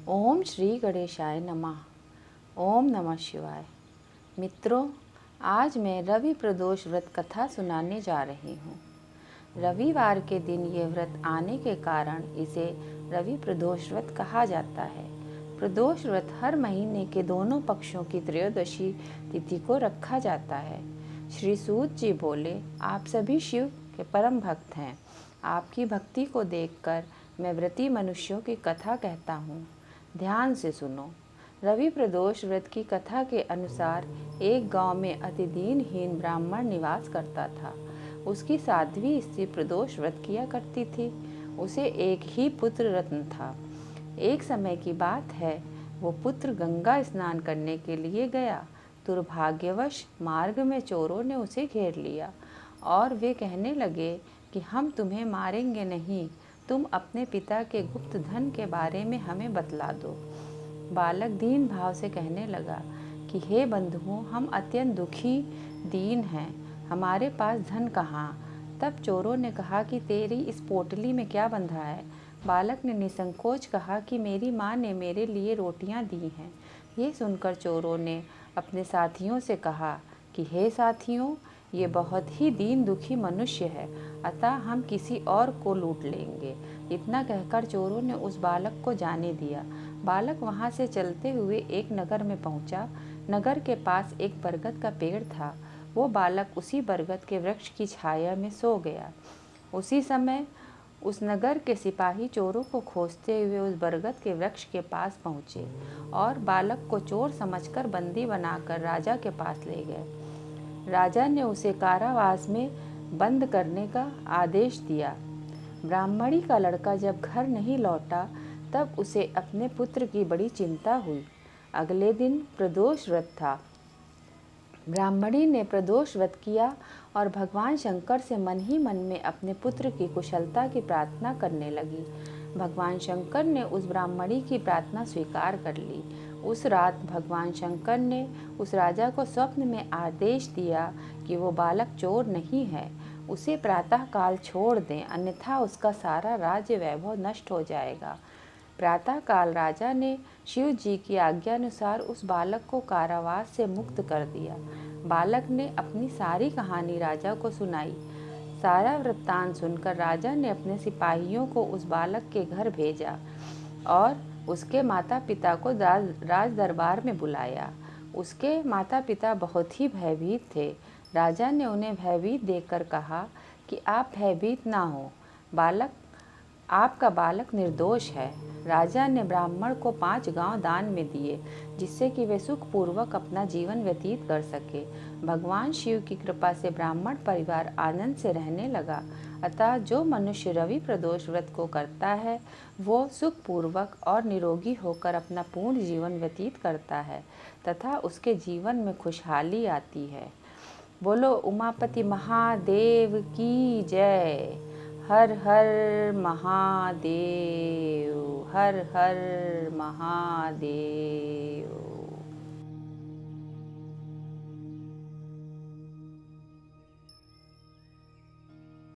ओम श्री गणेशाय नमः। ओम नमः शिवाय। मित्रों, आज मैं रवि प्रदोष व्रत कथा सुनाने जा रही हूँ। रविवार के दिन ये व्रत आने के कारण इसे रवि प्रदोष व्रत कहा जाता है। प्रदोष व्रत हर महीने के दोनों पक्षों की त्रयोदशी तिथि को रखा जाता है। श्री सूत जी बोले, आप सभी शिव के परम भक्त हैं। आपकी भक्ति को देखकर मैं व्रती मनुष्यों की कथा कहता हूँ। ध्यान से सुनो। रवि प्रदोष व्रत की कथा के अनुसार एक गांव में अति दीनहीन ब्राह्मण निवास करता था। उसकी साध्वी स्त्री प्रदोष व्रत किया करती थी। उसे एक ही पुत्र रत्न था। एक समय की बात है, वो पुत्र गंगा स्नान करने के लिए गया। दुर्भाग्यवश मार्ग में चोरों ने उसे घेर लिया और वे कहने लगे कि हम तुम्हें मारेंगे नहीं, तुम अपने पिता के गुप्त धन के बारे में हमें बतला दो। बालक दीन भाव से कहने लगा कि हे बंधुओं, हम अत्यंत दुखी दीन हैं, हमारे पास धन कहाँ। तब चोरों ने कहा कि तेरी इस पोटली में क्या बंधा है। बालक ने निसंकोच कहा कि मेरी माँ ने मेरे लिए रोटियां दी हैं। ये सुनकर चोरों ने अपने साथियों से कहा कि हे साथियों, ये बहुत ही दीन दुखी मनुष्य है, अतः हम किसी और को लूट लेंगे। इतना कहकर चोरों ने उस बालक को जाने दिया। बालक वहाँ से चलते हुए एक नगर में पहुँचा। नगर के पास एक बरगद का पेड़ था। वो बालक उसी बरगद के वृक्ष की छाया में सो गया। उसी समय उस नगर के सिपाही चोरों को खोजते हुए उस बरगद के वृक्ष के पास पहुँचे और बालक को चोर समझकर बंदी बनाकर राजा के पास ले गए। राजा ने उसे कारावास में बंद करने का आदेश दिया। ब्राह्मणी का लड़का जब घर नहीं लौटा तब उसे अपने पुत्र की बड़ी चिंता हुई। अगले दिन प्रदोष व्रत था। ब्राह्मणी ने प्रदोष व्रत किया और भगवान शंकर से मन ही मन में अपने पुत्र की कुशलता की प्रार्थना करने लगी। भगवान शंकर ने उस ब्राह्मणी की प्रार्थना स्वीकार कर ली। उस रात भगवान शंकर ने उस राजा को स्वप्न में आदेश दिया कि वो बालक चोर नहीं है, उसे प्रातः काल छोड़ दें, अन्यथा उसका सारा राज्य वैभव नष्ट हो जाएगा। प्रातः काल राजा ने शिव जी की आज्ञानुसार उस बालक को कारावास से मुक्त कर दिया। बालक ने अपनी सारी कहानी राजा को सुनाई। सारा वृत्तांत सुनकर राजा ने अपने सिपाहियों को उस बालक के घर भेजा और उसके माता पिता को राज दरबार में बुलाया। उसके माता पिता बहुत ही भयभीत थे। राजा ने उन्हें भयभीत देखकर कहा कि आप भयभीत ना हो, आपका बालक निर्दोष है। राजा ने ब्राह्मण को 5 गांव दान में दिए, जिससे कि वे सुखपूर्वक अपना जीवन व्यतीत कर सके। भगवान शिव की कृपा से ब्राह्मण परिवार आनंद से रहने लगा। अतः जो मनुष्य रवि प्रदोष व्रत को करता है, वो सुखपूर्वक और निरोगी होकर अपना पूर्ण जीवन व्यतीत करता है तथा उसके जीवन में खुशहाली आती है। बोलो उमापति महादेव की जय। हर हर महादेव, हर हर महादेव।